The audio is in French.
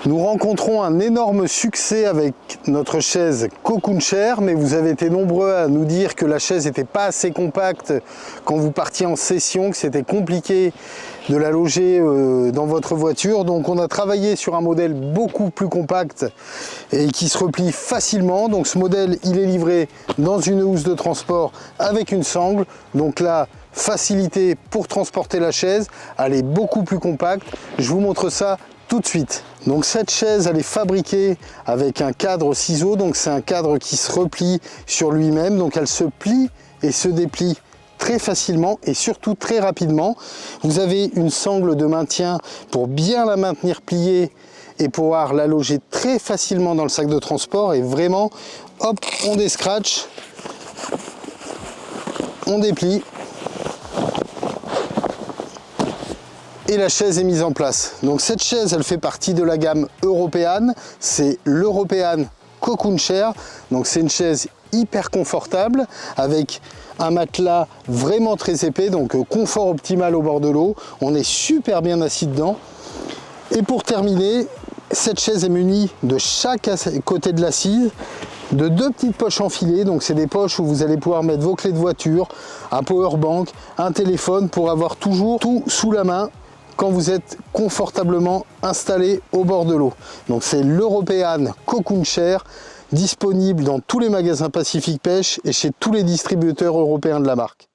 Nous rencontrons un énorme succès avec notre chaise Cocoon Chair, mais vous avez été nombreux à nous dire que la chaise n'était pas assez compacte quand vous partiez en session, que c'était compliqué de la loger dans votre voiture. Donc on a travaillé sur un modèle beaucoup plus compact et qui se replie facilement. Donc ce modèle, il est livré dans une housse de transport avec une sangle. Donc là, facilité pour transporter la chaise, elle est beaucoup plus compacte. Je vous montre ça tout de suite. Donc cette chaise, elle est fabriquée avec un cadre ciseau, donc c'est un cadre qui se replie sur lui-même, donc elle se plie et se déplie très facilement et surtout très rapidement. Vous avez une sangle de maintien pour bien la maintenir pliée et pouvoir la loger très facilement dans le sac de transport, et vraiment, hop, on déscratch, on déplie, et la chaise est mise en place. Donc cette chaise, elle fait partie de la gamme European, c'est l'European Cocoon Chair. Donc c'est une chaise hyper confortable avec un matelas vraiment très épais, donc confort optimal au bord de l'eau. On est super bien assis dedans. Et pour terminer, cette chaise est munie de chaque côté de l'assise de deux petites poches enfilées. Donc c'est des poches où vous allez pouvoir mettre vos clés de voiture, un power bank, un téléphone, pour avoir toujours tout sous la main quand vous êtes confortablement installé au bord de l'eau. Donc c'est l'European Cocoon Chair, disponible dans tous les magasins Pacific Pêche et chez tous les distributeurs européens de la marque.